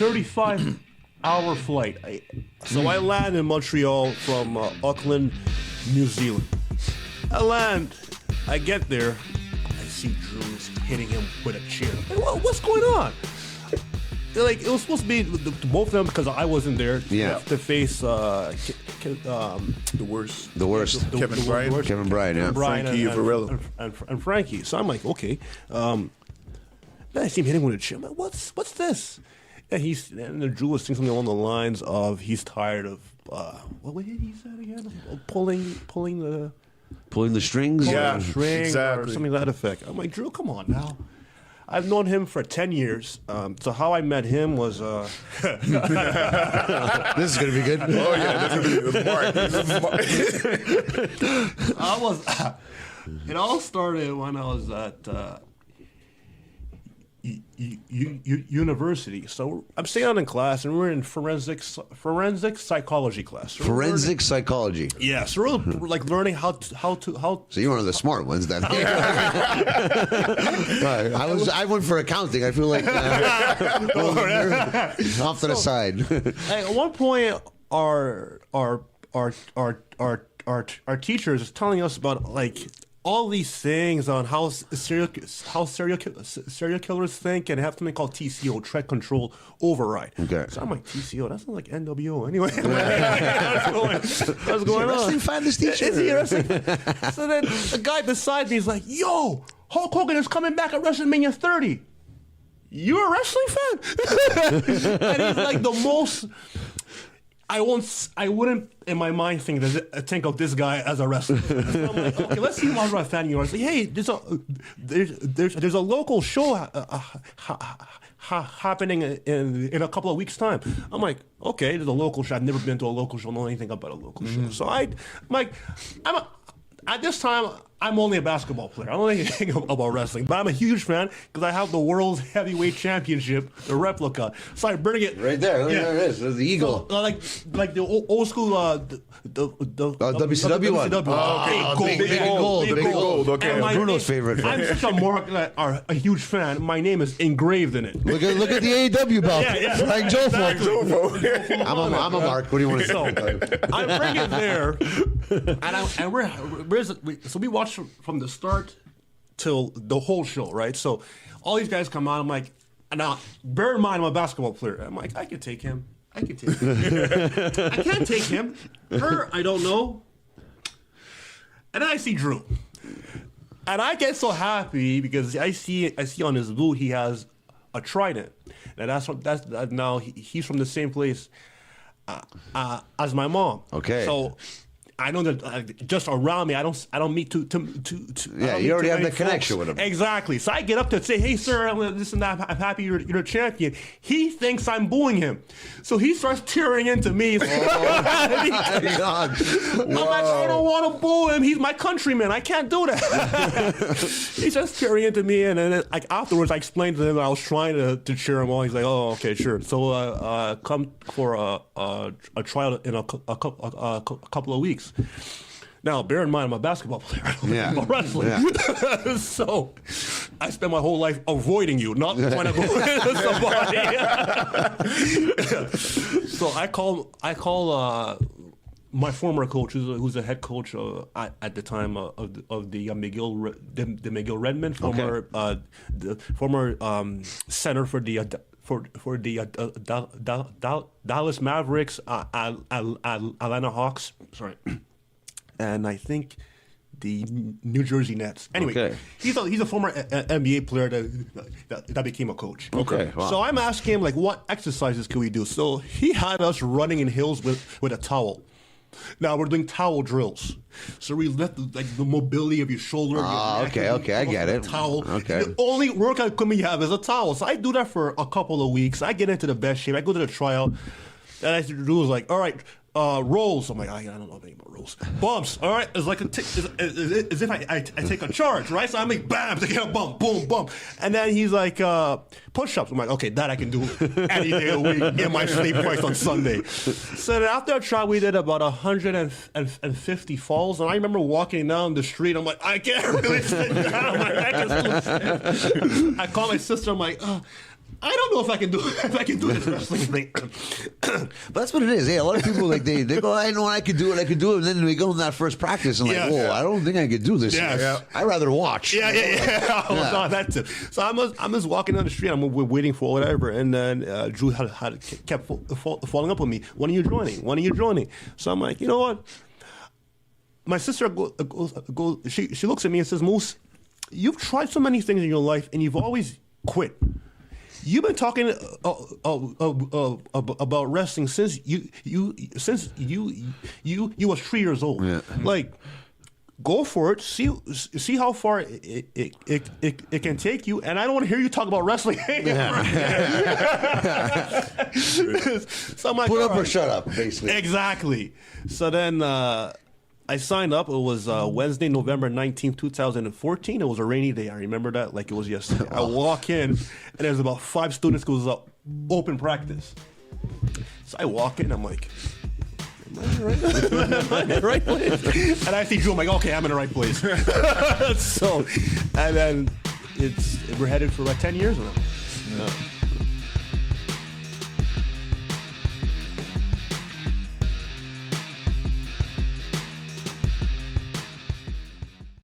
35-hour flight. So I land in Montreal from Auckland, New Zealand. I land. I get there. I see Drew's hitting him with a chair. Like, what's going on? Like, it was supposed to be the both of them because I wasn't there. Yeah. To face the worst. Kevin Bryant. Kevin Bryant, yeah. Frankie Varela. And Frankie. So I'm like, okay. Then I see him hitting with a chair. I'm like, what's this? And the Drew was saying something along the lines of he's tired of what did he say again? Pulling the strings. Yeah, string exactly. or something to that effect. I'm like, Drew, come on now. I've known him for 10 years. So how I met him was... This is going to be good. Oh, yeah, this is Mark. It all started when I was at university. So I'm staying out in class, and we're in forensic psychology class. So Forensic psychology. Yeah, so we're like learning how. So you're one of the smart ones then. Right. I went for accounting. I feel like off to the side. At one point, our teachers is telling us about like all these things on how serial killers think, and have something called TCO, threat control override. Okay. So I'm like, TCO, that sounds like NWO. Anyway, what's going on? Wrestling fan, this teacher. Is he a wrestling fan? So then the guy beside me is like, yo, Hulk Hogan is coming back at WrestleMania 30. You're a wrestling fan? And he's like the most... I wouldn't in my mind think of this guy as a wrestler. So I'm like, okay, let's see what I'm fan you are. Like, hey, there's a local show happening in a couple of weeks' time. I'm like, okay, there's a local show. I've never been to a local show, know anything about a local show. So at this time, I'm only a basketball player. I don't know anything about wrestling, but I'm a huge fan because I have the World's Heavyweight Championship, the replica. So I bring it right there. Yeah. There it is. There's the eagle. So, like the old school the WCW one. Big gold. Okay. Bruno's favorite. I'm such a a huge fan. My name is engraved in it. Look at the AEW belt. Yeah. Like Jofo. I'm a Mark. What do you want to say? So I bring it there, so we watch from the start till the whole show, right? So all these guys come on. I'm like, now bear in mind I'm a basketball player. I'm like, I could take him. I can't take him. Her, I don't know. And then I see Drew, and I get so happy because I see on his boot he has a trident, and now he's from the same place as my mom. Okay. So I know that just around me, I don't meet to yeah, you already have the connection with him. Exactly. So I get up to say, hey, sir, I'm this and that. I'm happy you're the champion. He thinks I'm booing him. So he starts tearing into me. I'm like, I don't want to boo him. He's my countryman. I can't do that. He's just tearing into me. And then like afterwards, I explained to him that I was trying to cheer him on. He's like, oh, okay, sure. So come for a trial in a couple of weeks. Now, bear in mind, I'm a basketball player. I'm a wrestler. Yeah. So I spend my whole life avoiding you, not trying to go into somebody. So I call my former coach, who's a head coach at the time of the McGill Redmond, former center for the Dallas Mavericks, Atlanta Hawks. Sorry. And I think the New Jersey Nets. Anyway, he's a former NBA player that became a coach. Okay. Wow. So I'm asking him, like, what exercises can we do? So he had us running in hills with a towel. Now we're doing towel drills. So we lift the mobility of your shoulder. Your neck, okay, I get it. Towel. Okay. The only workout equipment you have is a towel. So I do that for a couple of weeks. I get into the best shape. I go to the tryout. And I do was like, all right, rolls. I'm like, I don't know anything about rolls. Bumps. All right, it's like as if I take a charge, right? So I make bam, take a bump, boom, bump. And then he's like, push-ups. I'm like, okay, that I can do any day of the week. Get my sleep twice on Sunday. So then after a trial, we did about 150 falls. And I remember walking down the street. I'm like, I can't really sit down. My neck is too stiff. I call my sister. I'm like, I don't know if I can do this wrestling thing. But that's what it is. Hey, a lot of people like they go, I know I could do it, and then we go in that first practice and Yeah. like, whoa, I don't think I could do this. Yeah. I'd rather watch. Yeah. I was on that too. So I'm just walking down the street. We're waiting for whatever, and then Drew kept following up with me. When are you joining? When are you joining? So I'm like, you know what? My sister goes. She looks at me and says, Moose, you've tried so many things in your life, and you've always quit. You've been talking about wrestling since you was 3 years old. Yeah. Like, go for it. See how far it can take you. And I don't want to hear you talk about wrestling. So I'm like, put up or shut up, basically. Exactly. So then I signed up. It was Wednesday, November 19th, 2014. It was a rainy day. I remember that like it was yesterday. I walk in, and there's about 5 students goes up, open practice. So I walk in, I'm like, am I in the right place? And I see Drew, I'm like, okay, I'm in the right place. So, and then we're headed for like 10 years now. Yeah.